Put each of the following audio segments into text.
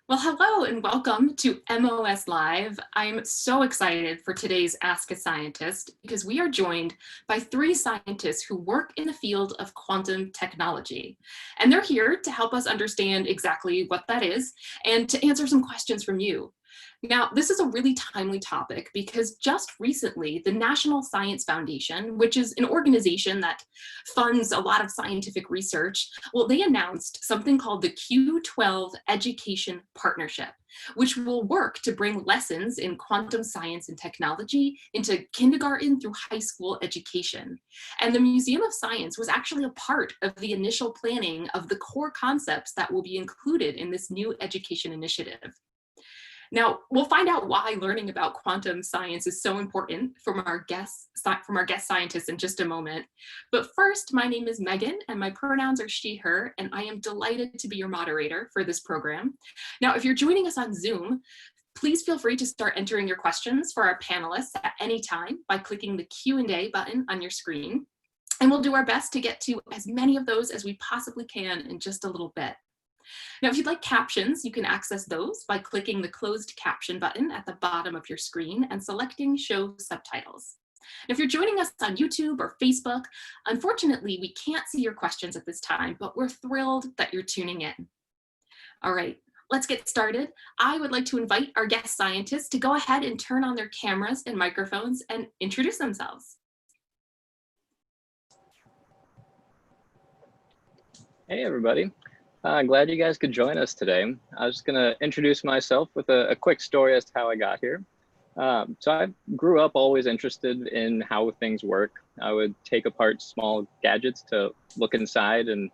Well, hello and welcome to MOS Live. I'm so excited for today's Ask a Scientist because we are joined by three scientists who work in the field of quantum technology. And they're here to help us understand exactly what that is and to answer some questions from you. Now, this is a really timely topic because just recently, the National Science Foundation, which is an organization that funds a lot of scientific research, well, they announced something called the Q12 Education Partnership, which will work to bring lessons in quantum science and technology into kindergarten through high school education. And the Museum of Science was actually a part of the initial planning of the core concepts that will be included in this new education initiative. Now, we'll find out why learning about quantum science is so important from our guest scientists in just a moment. But first, my name is Megan, and my pronouns are she, her, and I am delighted to be your moderator for this program. Now, if you're joining us on Zoom, please feel free to start entering your questions for our panelists at any time by clicking the Q&A button on your screen. And we'll do our best to get to as many of those as we possibly can in just a little bit. Now, if you'd like captions, you can access those by clicking the closed caption button at the bottom of your screen and selecting Show Subtitles. And if you're joining us on YouTube or Facebook, unfortunately, we can't see your questions at this time, but we're thrilled that you're tuning in. All right, let's get started. I would like to invite our guest scientists to go ahead and turn on their cameras and microphones and introduce themselves. Hey, everybody. Glad you guys could join us today. I was just going to introduce myself with a quick story as to how I got here. So I grew up always interested in how things work. I would take apart small gadgets to look inside and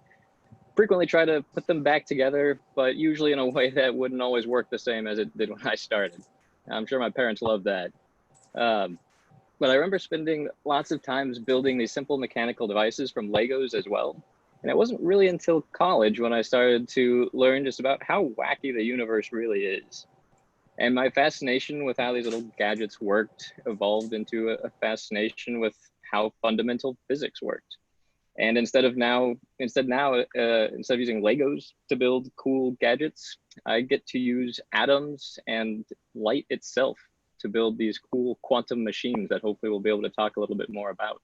frequently try to put them back together, but usually in a way that wouldn't always work the same as it did when I started. I'm sure my parents loved that. But I remember spending lots of times building these simple mechanical devices from Legos as well. And it wasn't really until college when I started to learn just about how wacky the universe really is. And my fascination with how these little gadgets worked evolved into a fascination with how fundamental physics worked. And instead of using Legos to build cool gadgets, I get to use atoms and light itself to build these cool quantum machines that hopefully we'll be able to talk a little bit more about.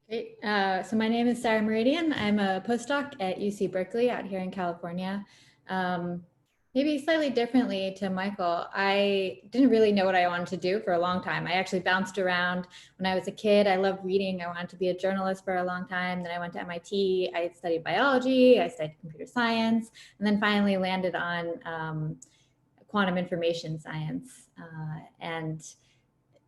Great. So my name is Sara Mouradian. I'm a postdoc at UC Berkeley out here in California. Maybe slightly differently to Michael, I didn't really know what I wanted to do for a long time. I actually bounced around when I was a kid. I loved reading. I wanted to be a journalist for a long time. Then I went to MIT. I studied biology. I studied computer science, and then finally landed on quantum information science. And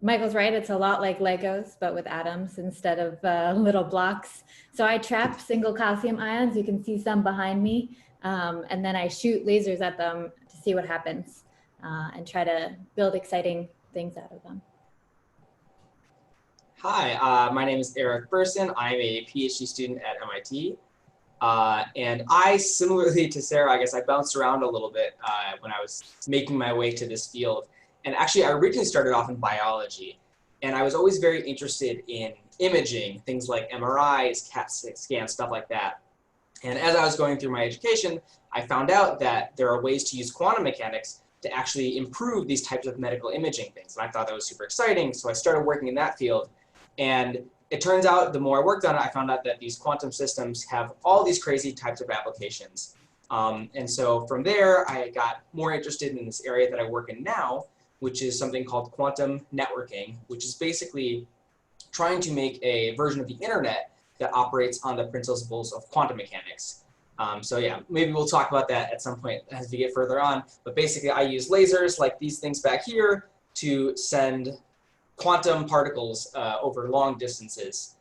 Michael's right, it's a lot like Legos, but with atoms instead of little blocks. So I trap single calcium ions, you can see some behind me, and then I shoot lasers at them to see what happens and try to build exciting things out of them. Hi, my name is Bersin. I'm a PhD student at MIT. And I, similarly to Sara, I guess I bounced around a little bit when I was making my way to this field. And actually, I originally started off in biology, and I was always very interested in imaging, things like MRIs, CAT scans, stuff like that. And as I was going through my education, I found out that there are ways to use quantum mechanics to actually improve these types of medical imaging things. And I thought that was super exciting, so I started working in that field. And it turns out the more I worked on it, I found out that these quantum systems have all these crazy types of applications. And so from there, I got more interested in this area that I work in now, which is something called quantum networking, which is basically trying to make a version of the internet that operates on the principles of quantum mechanics. So yeah, maybe we'll talk about that at some point as we get further on. But basically, I use lasers like these things back here to send quantum particles over long distances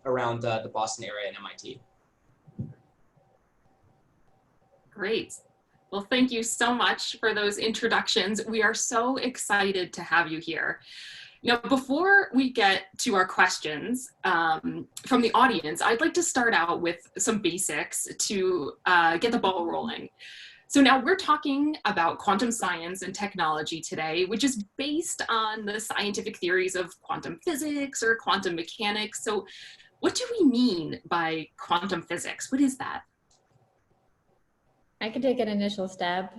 around the Boston area and MIT. Great. Well, thank you so much for those introductions. We are so excited to have you here. Now, before we get to our questions from the audience, I'd like to start out with some basics to get the ball rolling. So now we're talking about quantum science and technology today, which is based on the scientific theories of quantum physics or quantum mechanics. So what do we mean by quantum physics? What is that? I could take an initial stab.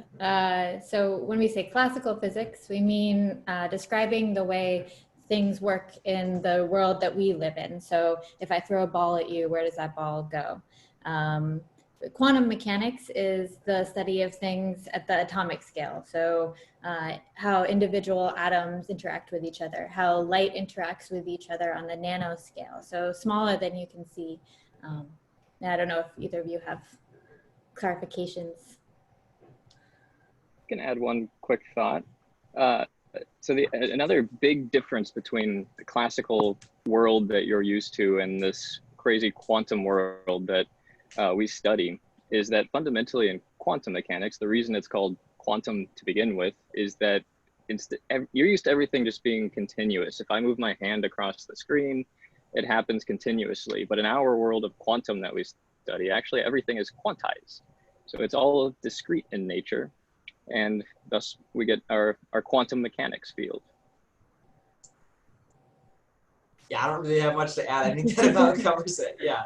So when we say classical physics, we mean describing the way things work in the world that we live in. So if I throw a ball at you, where does that ball go? Quantum mechanics is the study of things at the atomic scale. So how individual atoms interact with each other, how light interacts with each other on the nanoscale. So smaller than you can see. I don't know if either of you have clarifications. I can add one quick thought. So another big difference between the classical world that you're used to and this crazy quantum world that we study is that fundamentally in quantum mechanics, the reason it's called quantum to begin with is that you're used to everything just being continuous. If I move my hand across the screen, it happens continuously. But in our world of quantum that we study, actually everything is quantized. So it's all discrete in nature, and thus we get our quantum mechanics field. Yeah, I don't really have much to add. I think that about covers it. Yeah.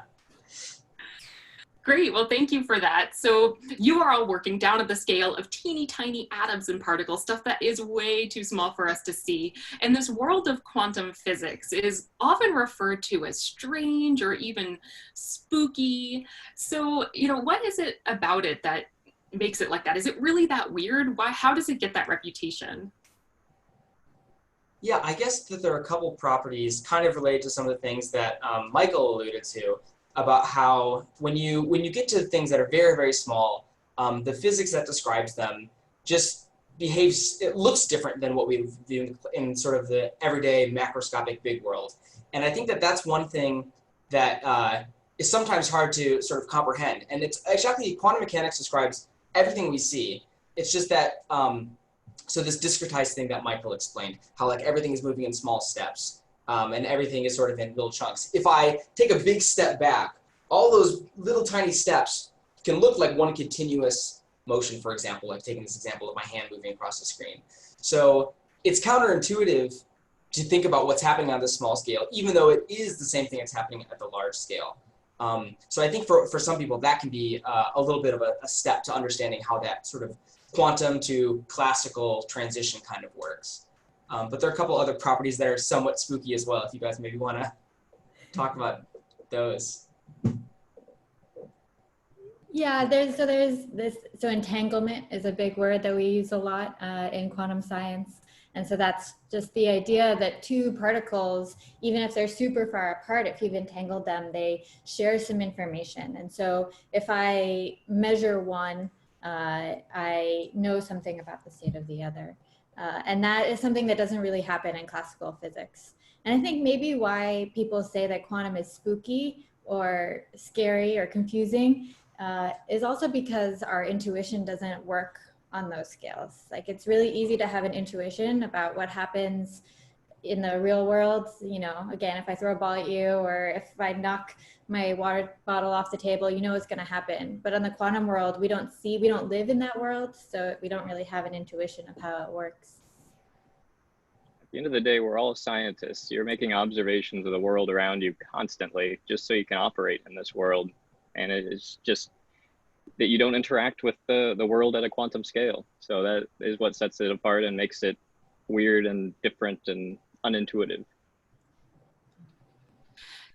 Great, well, thank you for that. So you are all working down at the scale of teeny tiny atoms and particles, stuff that is way too small for us to see. And this world of quantum physics is often referred to as strange or even spooky. So, what is it about it that makes it like that? Is it really that weird? How does it get that reputation? Yeah, I guess that there are a couple properties kind of related to some of the things that Michael alluded to about how when you get to things that are very, very small, the physics that describes them just behaves, it looks different than what we view in sort of the everyday macroscopic big world. And I think that that's one thing that is sometimes hard to sort of comprehend. And it's exactly, quantum mechanics describes everything we see. It's just that, so this discretized thing that Michael explained, how like everything is moving in small steps. And everything is sort of in little chunks. If I take a big step back, all those little tiny steps can look like one continuous motion, for example, like taking this example of my hand moving across the screen. So it's counterintuitive to think about what's happening on this small scale, even though it is the same thing that's happening at the large scale. So I think for some people, that can be a little bit of a step to understanding how that sort of quantum to classical transition kind of works. But there are a couple other properties that are somewhat spooky as well, if you guys maybe want to talk about those. Yeah, so entanglement is a big word that we use a lot in quantum science. And so that's just the idea that two particles, even if they're super far apart, if you've entangled them, they share some information. And so if I measure one, I know something about the state of the other. And that is something that doesn't really happen in classical physics. And I think maybe why people say that quantum is spooky or scary or confusing is also because our intuition doesn't work on those scales. Like it's really easy to have an intuition about what happens in the real world. Again, if I throw a ball at you or if I knock my water bottle off the table, it's going to happen. But on the quantum world, we don't live in that world, so we don't really have an intuition of how it works. At the end of the day, we're all scientists. You're making observations of the world around you constantly, just so you can operate in this world. And it is just that you don't interact with the world at a quantum scale. So that is what sets it apart and makes it weird and different and unintuitive.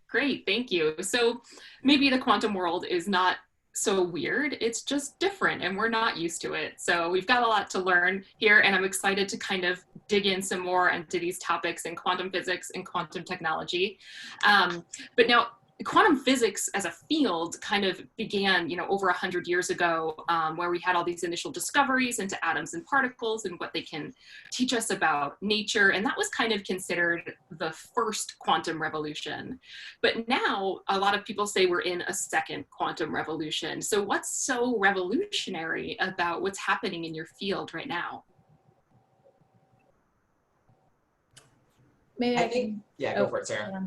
Great, thank you. So maybe the quantum world is not so weird, it's just different and we're not used to it. So we've got a lot to learn here, and I'm excited to kind of dig in some more into these topics in quantum physics and quantum technology. But now, quantum physics as a field kind of began, over 100 years ago, where we had all these initial discoveries into atoms and particles and what they can teach us about nature. And that was kind of considered the first quantum revolution. But now a lot of people say we're in a second quantum revolution. So what's so revolutionary about what's happening in your field right now? Maybe go for it, Sarah.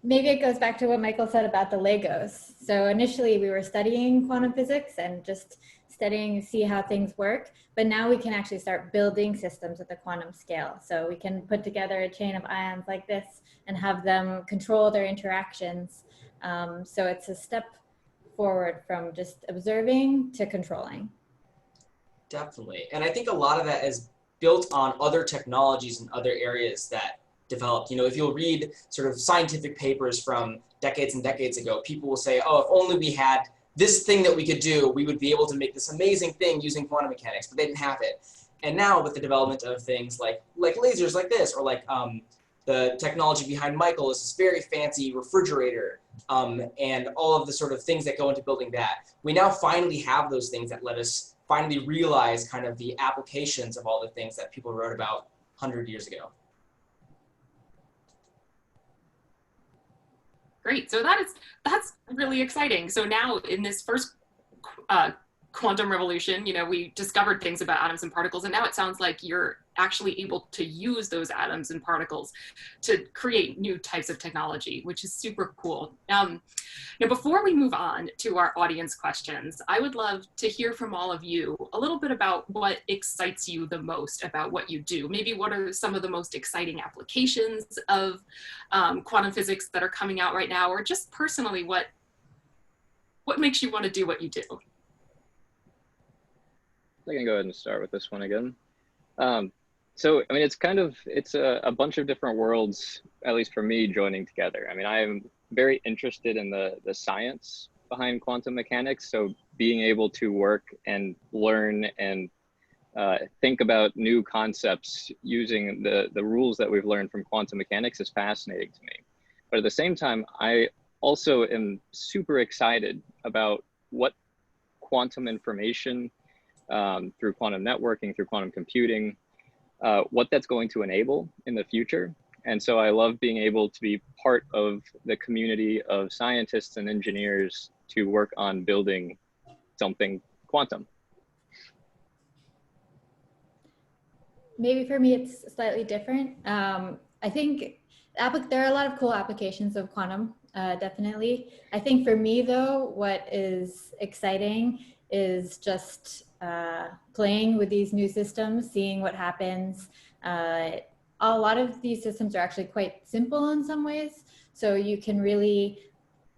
Maybe it goes back to what Michael said about the Legos. So initially we were studying quantum physics and just studying to see how things work, but now we can actually start building systems at the quantum scale. So we can put together a chain of ions like this and have them control their interactions. So it's a step forward from just observing to controlling. Definitely. And I think a lot of that is built on other technologies and other areas that developed. You know, if you'll read sort of scientific papers from decades and decades ago, people will say, oh, if only we had this thing that we could do, we would be able to make this amazing thing using quantum mechanics, but they didn't have it. And now with the development of things like lasers like this, or like the technology behind Michael is this very fancy refrigerator, and all of the sort of things that go into building that, we now finally have those things that let us finally realize kind of the applications of all the things that people wrote about 100 years ago. Great. So that's really exciting. So now in this first quantum revolution, you know, we discovered things about atoms and particles, and now it sounds like you're actually able to use those atoms and particles to create new types of technology, which is super cool. Now, before we move on to our audience questions, I would love to hear from all of you a little bit about what excites you the most about what you do. Maybe what are some of the most exciting applications of quantum physics that are coming out right now, or just personally, what makes you want to do what you do? I can go ahead and start with this one again. So, I mean, it's a bunch of different worlds, at least for me, joining together. I mean, I'm very interested in the science behind quantum mechanics. So being able to work and learn and think about new concepts using the rules that we've learned from quantum mechanics is fascinating to me. But at the same time, I also am super excited about what quantum information through quantum networking, through quantum computing, what that's going to enable in the future. And so I love being able to be part of the community of scientists and engineers to work on building something quantum. Maybe for me, it's slightly different. I think there are a lot of cool applications of quantum, definitely. I think for me, though, what is exciting is just playing with these new systems, seeing what happens. A lot of these systems are actually quite simple in some ways. So you can really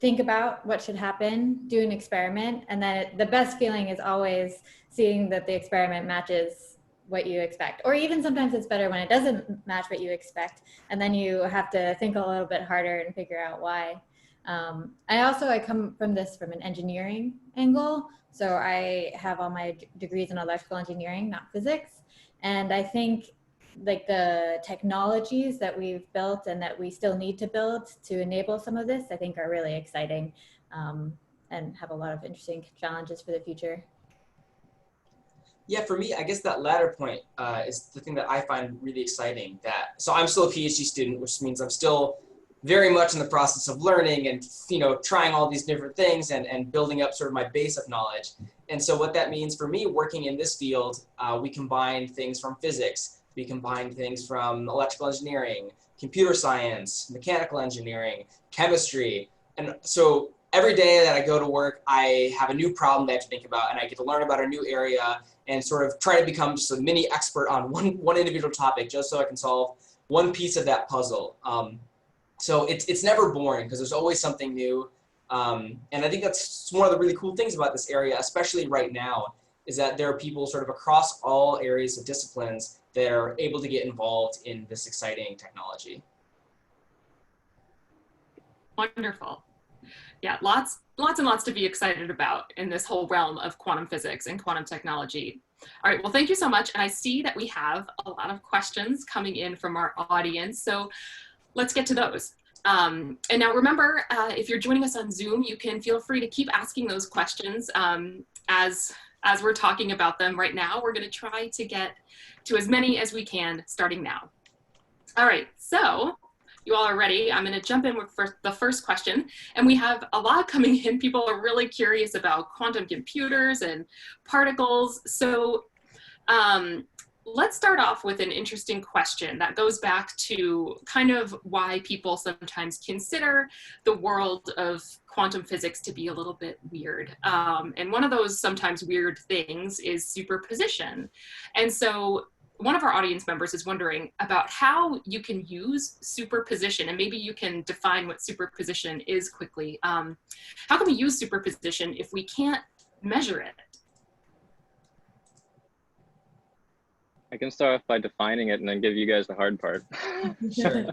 think about what should happen, do an experiment, and then the best feeling is always seeing that the experiment matches what you expect. Or even sometimes it's better when it doesn't match what you expect, and then you have to think a little bit harder and figure out why. I come from an engineering angle. So I have all my degrees in electrical engineering, not physics. And I think like the technologies that we've built and that we still need to build to enable some of this, I think are really exciting and have a lot of interesting challenges for the future. Yeah, for me, I guess that latter point is the thing that I find really exciting. So I'm still a PhD student, which means I'm still very much in the process of learning and, you know, trying all these different things and building up sort of my base of knowledge. And so what that means for me working in this field, we combine things from physics, we combine things from electrical engineering, computer science, mechanical engineering, chemistry. And so every day that I go to work, I have a new problem that I have to think about, and I get to learn about a new area and sort of try to become just a mini expert on one individual topic just so I can solve one piece of that puzzle. So it's never boring because there's always something new. And I think that's one of the really cool things about this area, especially right now, is that there are people sort of across all areas of disciplines that are able to get involved in this exciting technology. Wonderful. Yeah, lots and lots to be excited about in this whole realm of quantum physics and quantum technology. All right, well, thank you so much. And I see that we have a lot of questions coming in from our audience. So let's get to those. And now remember, if you're joining us on Zoom, you can feel free to keep asking those questions as we're talking about them right now. We're going to try to get to as many as we can starting now. All right, so you all are ready. I'm going to jump in with the first question. And we have a lot coming in. People are really curious about quantum computers and particles. So let's start off with an interesting question that goes back to kind of why people sometimes consider the world of quantum physics to be a little bit weird. And one of those sometimes weird things is superposition. And so one of our audience members is wondering about how you can use superposition, and maybe you can define what superposition is quickly. How can we use superposition if we can't measure it? I can start off by defining it and then give you guys the hard part. Sure.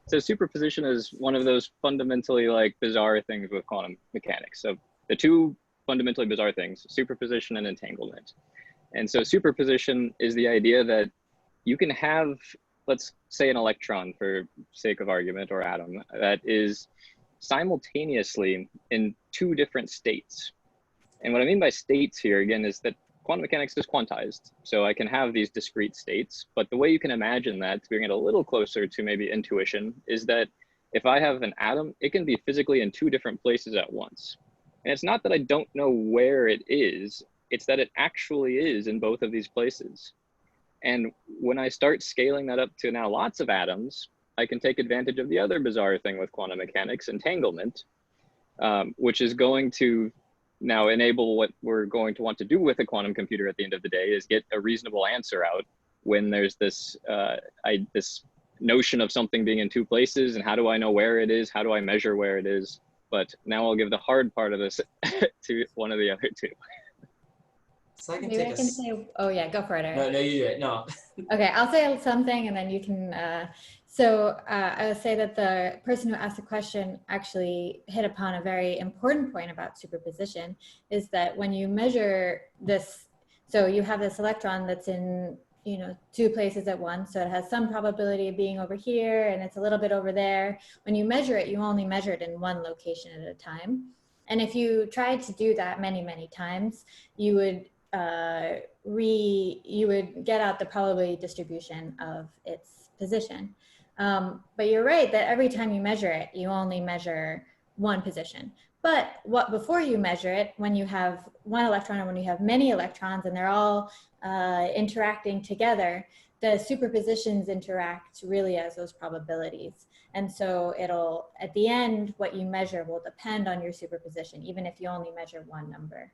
So superposition is one of those fundamentally like bizarre things with quantum mechanics. So the two fundamentally bizarre things, superposition and entanglement. And so superposition is the idea that you can have, let's say, an electron for sake of argument, or atom, that is simultaneously in two different states. And what I mean by states here, again, is that quantum mechanics is quantized. So I can have these discrete states, but the way you can imagine that, to bring it a little closer to maybe intuition, is that if I have an atom, it can be physically in two different places at once. And it's not that I don't know where it is, it's that it actually is in both of these places. And when I start scaling that up to now lots of atoms, I can take advantage of the other bizarre thing with quantum mechanics, entanglement, which is going to now enable what we're going to want to do with a quantum computer at the end of the day, is get a reasonable answer out when there's this, this notion of something being in two places, and how do I know where it is? How do I measure where it is? But now I'll give the hard part of this to one of the other two. So I can Maybe take I can say, oh yeah, go for it, Eric. No, you do it. No. Okay, I'll say something and then you can, I would say that the person who asked the question actually hit upon a very important point about superposition, is that when you measure this, so you have this electron that's in, you know, two places at once, so it has some probability of being over here and it's a little bit over there. When you measure it, you only measure it in one location at a time. And if you tried to do that many, many times, you would you would get out the probability distribution of its position. But you're right that every time you measure it, you only measure one position. But before you measure it, when you have one electron or when you have many electrons and they're all interacting together, the superpositions interact really as those probabilities. And so it'll, at the end, what you measure will depend on your superposition, even if you only measure one number.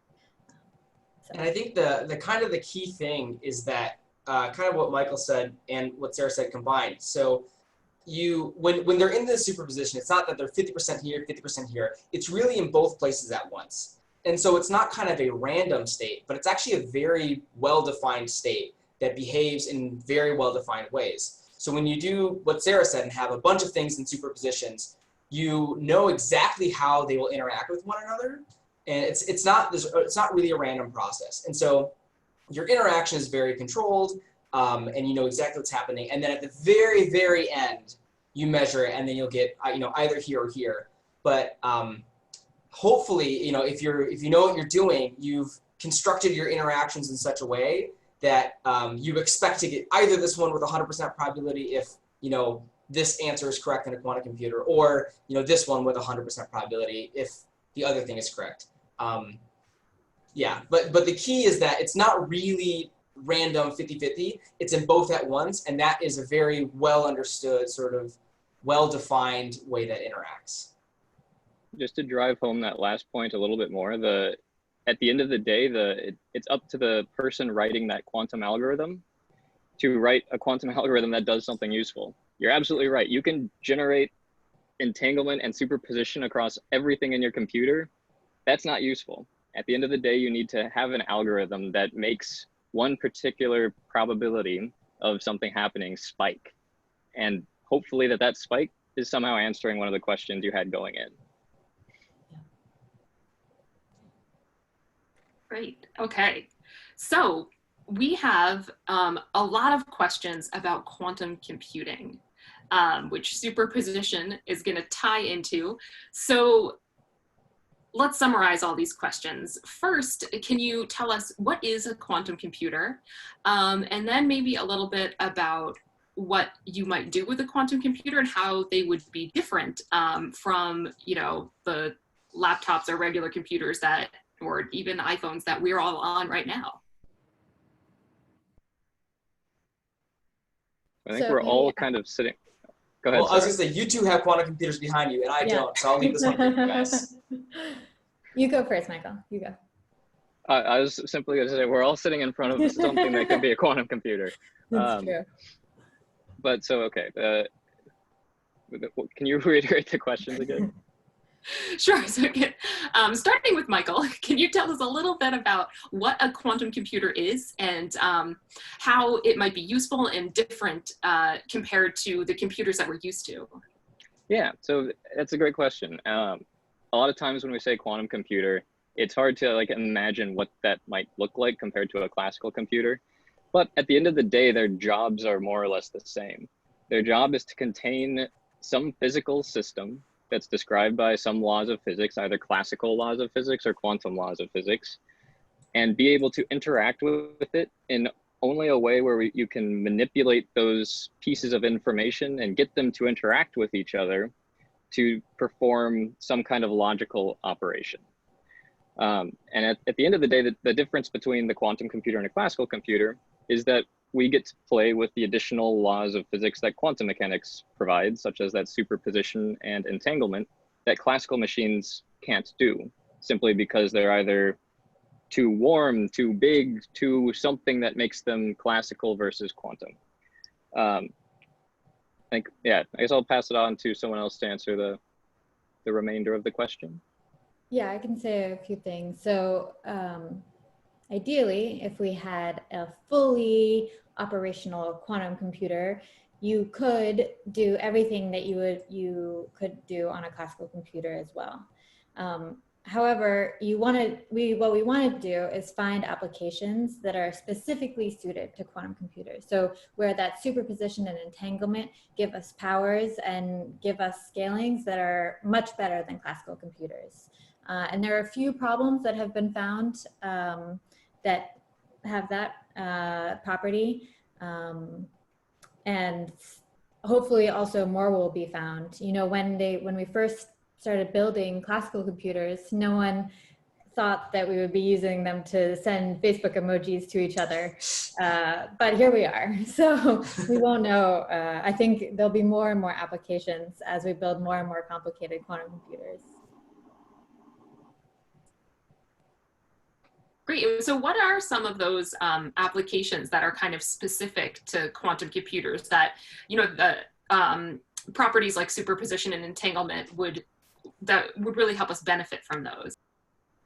And I think the kind of the key thing is that kind of what Michael said and what Sara said combined. So when they're in the superposition, it's not that they're 50% here, 50% here. It's really in both places at once. And so it's not kind of a random state, but it's actually a very well-defined state that behaves in very well-defined ways. So when you do what Sara said and have a bunch of things in superpositions, you know exactly how they will interact with one another. And it's not really a random process. And so your interaction is very controlled, and you know exactly what's happening. And then at the very, very end, you measure it, and then you'll get either here or here. But hopefully, if you know what you're doing, you've constructed your interactions in such a way that you expect to get either this one with 100% probability if this answer is correct in a quantum computer, or this one with 100% probability if the other thing is correct. Yeah, but the key is that it's not really random 50-50. It's in both at once, and that is a very well understood, sort of well-defined way that interacts. Just to drive home that last point a little bit more, at the end of the day, it's up to the person writing that quantum algorithm to write a quantum algorithm that does something useful. You're absolutely right. You can generate entanglement and superposition across everything in your computer. That's not useful. At the end of the day, you need to have an algorithm that makes one particular probability of something happening spike. And hopefully that spike is somehow answering one of the questions you had going in. Great. Okay. So we have a lot of questions about quantum computing, which superposition is going to tie into. So let's summarize all these questions. First, can you tell us what is a quantum computer? And then maybe a little bit about what you might do with a quantum computer and how they would be different from, the laptops or regular computers or even iPhones that we're all on right now. I think we're all kind of sitting. Go ahead. Well, I was going to say, you two have quantum computers behind you, and I don't, so I'll leave this one for you guys. You go first, Michael. You go. I was simply going to say, we're all sitting in front of something that could be a quantum computer. That's true. But so, okay, can you reiterate the questions again? Sure. So again, starting with Michael, can you tell us a little bit about what a quantum computer is and how it might be useful and different compared to the computers that we're used to? Yeah, so that's a great question. A lot of times when we say quantum computer, it's hard to like imagine what that might look like compared to a classical computer. But at the end of the day, their jobs are more or less the same. Their job is to contain some physical system that's described by some laws of physics, either classical laws of physics or quantum laws of physics, and be able to interact with it in only a way where you can manipulate those pieces of information and get them to interact with each other to perform some kind of logical operation. And at the end of the day, the difference between the quantum computer and a classical computer is that we get to play with the additional laws of physics that quantum mechanics provides, such as that superposition and entanglement, that classical machines can't do, simply because they're either too warm, too big, too something that makes them classical versus quantum. I guess I'll pass it on to someone else to answer the remainder of the question. Yeah, I can say a few things. So ideally, if we had a fully operational quantum computer, you could do everything that you could do on a classical computer as well. However, what we want to do is find applications that are specifically suited to quantum computers. So where that superposition and entanglement give us powers and give us scalings that are much better than classical computers. And there are a few problems that have been found that have that property. And hopefully also more will be found. You know, when we first started building classical computers, no one thought that we would be using them to send Facebook emojis to each other. But here we are. So we won't know. I think there'll be more and more applications as we build more and more complicated quantum computers. Great. So what are some of those applications that are kind of specific to quantum computers that, you know, the properties like superposition and entanglement would really help us benefit from those?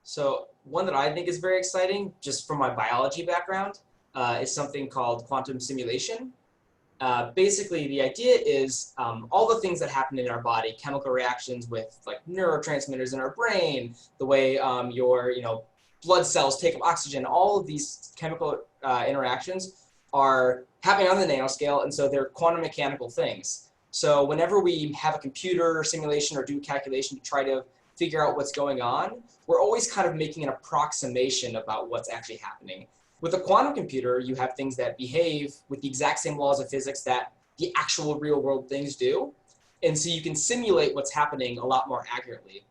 So one that I think is very exciting, just from my biology background, is something called quantum simulation. Basically, the idea is all the things that happen in our body, chemical reactions with like neurotransmitters in our brain, the way your blood cells take up oxygen, all of these chemical interactions are happening on the nanoscale, and so they're quantum mechanical things. So whenever we have a computer simulation or do a calculation to try to figure out what's going on, we're always kind of making an approximation about what's actually happening. With a quantum computer, you have things that behave with the exact same laws of physics that the actual real world things do. And so you can simulate what's happening a lot more accurately.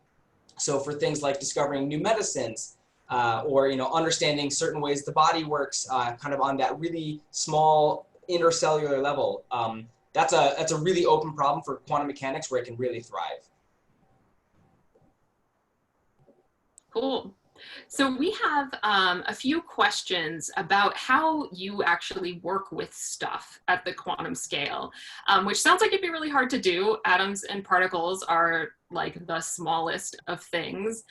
So for things like discovering new medicines, or understanding certain ways the body works, kind of on that really small intercellular level, that's a really open problem for quantum mechanics where it can really thrive. Cool. So we have a few questions about how you actually work with stuff at the quantum scale, which sounds like it'd be really hard to do. Atoms and particles are like the smallest of things.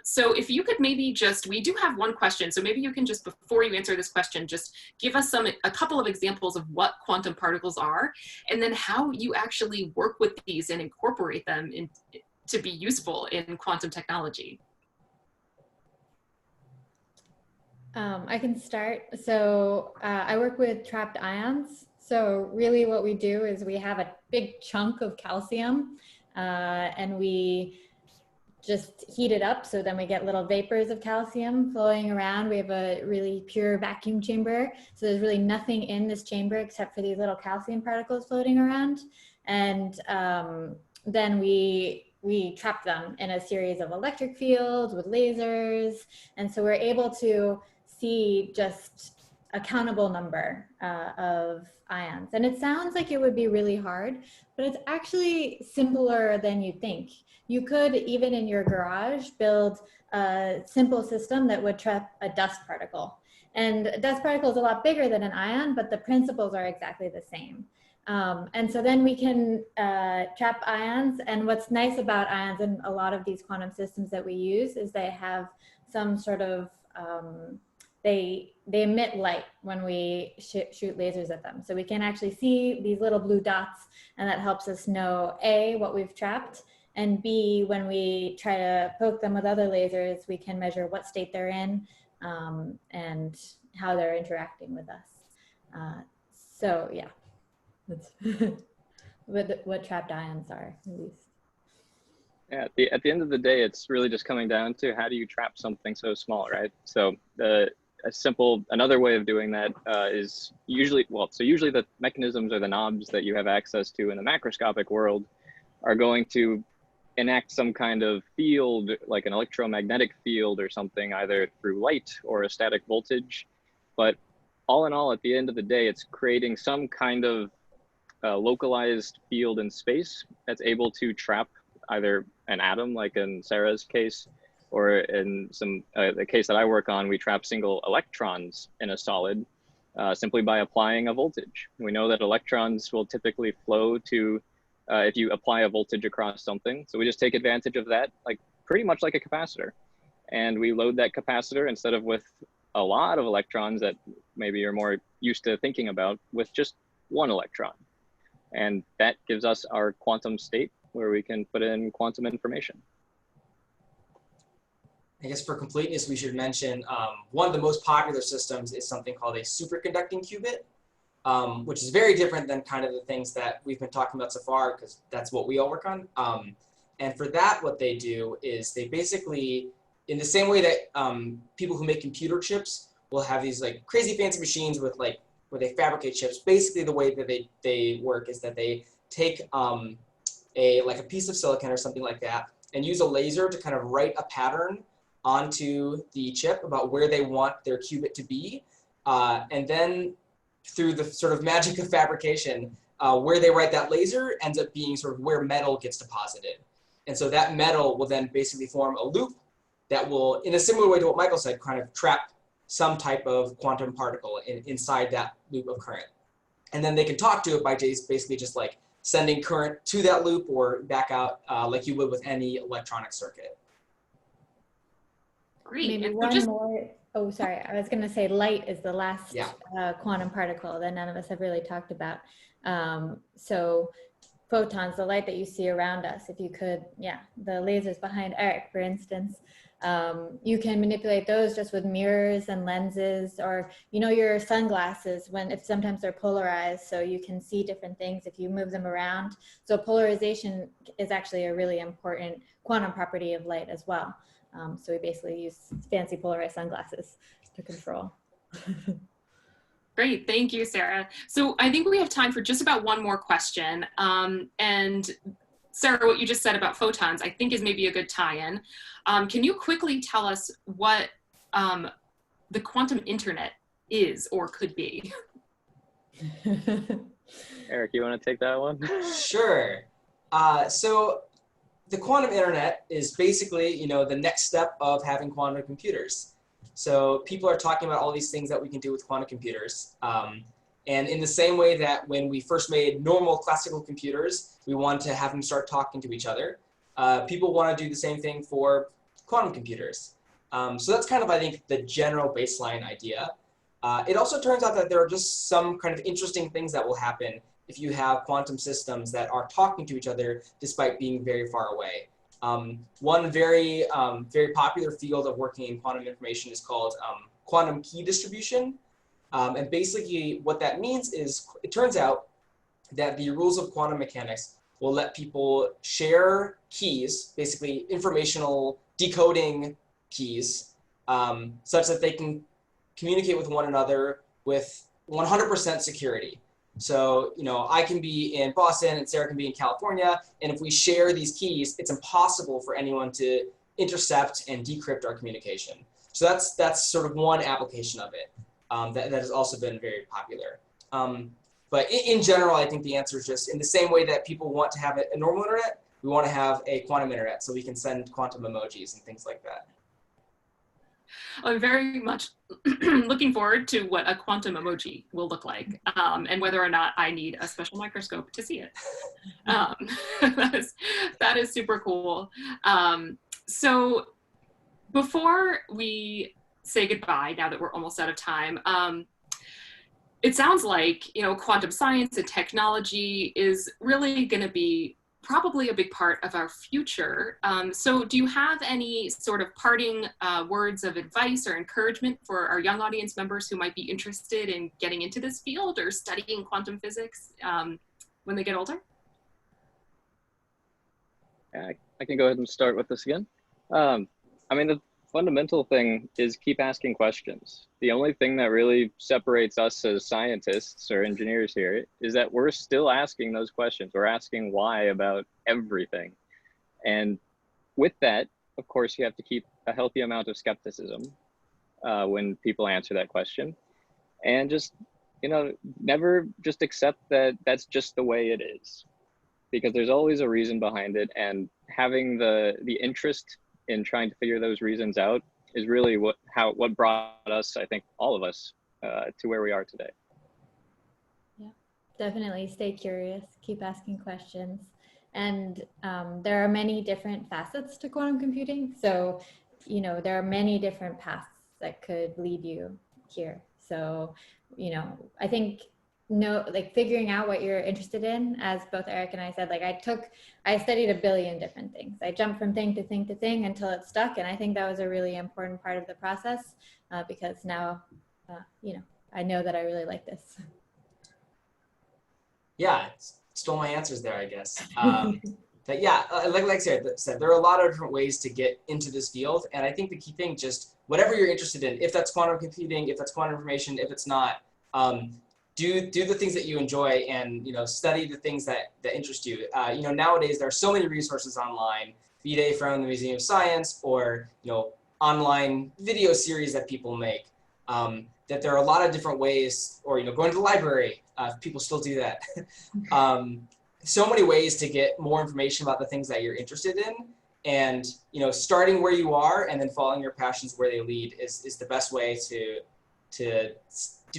So if you could maybe we do have one question, so maybe you can just, before you answer this question, just give us a couple of examples of what quantum particles are, and then how you actually work with these and incorporate them to be useful in quantum technology. I can start. So I work with trapped ions. So really what we do is we have a big chunk of calcium and we just heat it up. So then we get little vapors of calcium flowing around. We have a really pure vacuum chamber. So there's really nothing in this chamber except for these little calcium particles floating around. And then we trap them in a series of electric fields with lasers. And so we're able to see just a countable number of ions. And it sounds like it would be really hard, but it's actually simpler than you think. You could, even in your garage, build a simple system that would trap a dust particle. And a dust particle is a lot bigger than an ion, but the principles are exactly the same. And so then we can trap ions. And what's nice about ions in a lot of these quantum systems that we use is they have some sort of, they emit light when we shoot lasers at them. So we can actually see these little blue dots, and that helps us know A, what we've trapped, and B, when we try to poke them with other lasers, we can measure what state they're in and how they're interacting with us. So yeah, that's what trapped ions are, at least. Yeah, at the end of the day, it's really just coming down to how do you trap something so small, right? So another way of doing that is usually the mechanisms or the knobs that you have access to in the macroscopic world are going to enact some kind of field, like an electromagnetic field or something, either through light or a static voltage. But all in all, at the end of the day, it's creating some kind of localized field in space that's able to trap either an atom, like in Sara's case, or in the case that I work on, we trap single electrons in a solid simply by applying a voltage. We know that electrons will typically flow to if you apply a voltage across something. So we just take advantage of that, like pretty much like a capacitor. And we load that capacitor instead of with a lot of electrons that maybe you're more used to thinking about, with just one electron. And that gives us our quantum state where we can put in quantum information. I guess for completeness, we should mention one of the most popular systems is something called a superconducting qubit, which is very different than kind of the things that we've been talking about so far, because that's what we all work on. And for that, what they do is they basically, in the same way that people who make computer chips will have these like crazy fancy machines with like where they fabricate chips, basically the way that they work is that they take a piece of silicon or something like that and use a laser to kind of write a pattern onto the chip about where they want their qubit to be. And then through the sort of magic of fabrication, where they write that laser ends up being sort of where metal gets deposited. And so that metal will then basically form a loop that will, in a similar way to what Michael said, kind of trap some type of quantum particle inside that loop of current. And then they can talk to it by basically just like sending current to that loop or back out like you would with any electronic circuit. Great. Maybe one more. Oh, sorry. I was going to say light is the last quantum particle that none of us have really talked about. So photons, the light that you see around us, if you could, the lasers behind Eric, for instance, you can manipulate those just with mirrors and lenses, or, your sunglasses, if sometimes they're polarized, so you can see different things if you move them around. So polarization is actually a really important quantum property of light as well. So we basically use fancy polarized sunglasses to control. Great, thank you, Sara. So I think we have time for just about one more question. And Sara, what you just said about photons, I think is maybe a good tie-in. Can you quickly tell us what the quantum internet is or could be? Eric, you want to take that one? Sure. So the quantum internet is basically, the next step of having quantum computers. So people are talking about all these things that we can do with quantum computers. And in the same way that when we first made normal classical computers, we wanted to have them start talking to each other, people want to do the same thing for quantum computers. So that's kind of, I think, the general baseline idea. It also turns out that there are just some kind of interesting things that will happen if you have quantum systems that are talking to each other despite being very far away. One very popular field of working in quantum information is called quantum key distribution. And basically what that means is it turns out that the rules of quantum mechanics will let people share keys, basically informational decoding keys, such that they can communicate with one another with 100% security. So, I can be in Boston and Sara can be in California, and if we share these keys, it's impossible for anyone to intercept and decrypt our communication. So that's sort of one application of it. that has also been very popular. But in general, I think the answer is just in the same way that people want to have a normal internet, we want to have a quantum internet so we can send quantum emojis and things like that. I'm very much looking forward to what a quantum emoji will look like, and whether or not I need a special microscope to see it. That is super cool. So before we say goodbye, now that we're almost out of time, it sounds like, quantum science and technology is really going to be probably a big part of our future. So do you have any sort of parting words of advice or encouragement for our young audience members who might be interested in getting into this field or studying quantum physics when they get older? I can go ahead and start with this again. I mean, the fundamental thing is keep asking questions. The only thing that really separates us as scientists or engineers here is that we're still asking those questions. We're asking why about everything. And with that, of course, you have to keep a healthy amount of skepticism when people answer that question. And just, never just accept that that's just the way it is, because there's always a reason behind it. And having the interest in trying to figure those reasons out is really what brought us, I think, all of us, to where we are today. Yeah, definitely stay curious, keep asking questions. And there are many different facets to quantum computing. So, there are many different paths that could lead you here. So, I think figuring out what you're interested in, as both Eric and I said, I studied a billion different things. I jumped from thing to thing to thing until it stuck. And I think that was a really important part of the process because now, I know that I really like this. Yeah, stole my answers there, I guess. But yeah, like Sara said, there are a lot of different ways to get into this field. And I think the key thing, just whatever you're interested in, if that's quantum computing, if that's quantum information, if it's not, do the things that you enjoy and study the things that interest you. Nowadays there are so many resources online, be they from the Museum of Science or online video series that people make. That there are a lot of different ways, or going to the library, if people still do that. So many ways to get more information about the things that you're interested in, and starting where you are and then following your passions where they lead is the best way to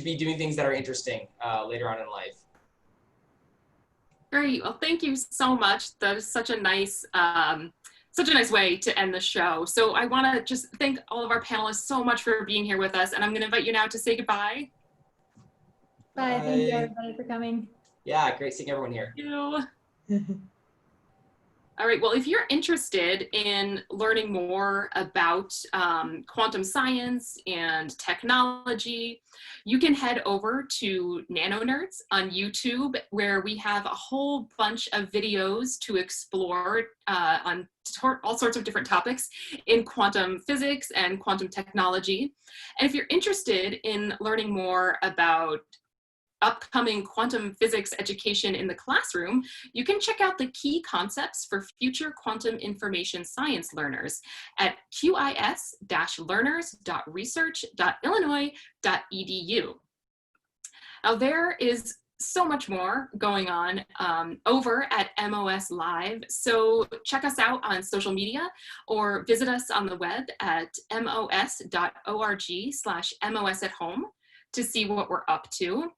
be doing things that are interesting later on in life. Great. Well, thank you so much. That is such a nice way to end the show. So I want to just thank all of our panelists so much for being here with us. And I'm going to invite you now to say goodbye. Bye. Thank you, everybody, for coming. Yeah, great seeing everyone here. Thank you. All right, well, if you're interested in learning more about quantum science and technology, you can head over to Nano Nerds on YouTube, where we have a whole bunch of videos to explore on all sorts of different topics in quantum physics and quantum technology. And if you're interested in learning more about upcoming quantum physics education in the classroom, you can check out the key concepts for future quantum information science learners at qis-learners.research.illinois.edu. Now, there is so much more going on over at MOS Live, so check us out on social media or visit us on the web at mos.org/mosathome to see what we're up to.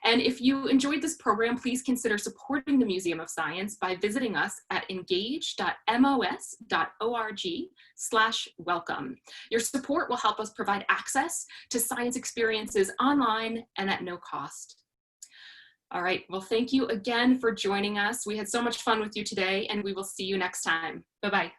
And if you enjoyed this program, please consider supporting the Museum of Science by visiting us at engage.mos.org/welcome. Your support will help us provide access to science experiences online and at no cost. All right, well, thank you again for joining us. We had so much fun with you today, and we will see you next time. Bye-bye.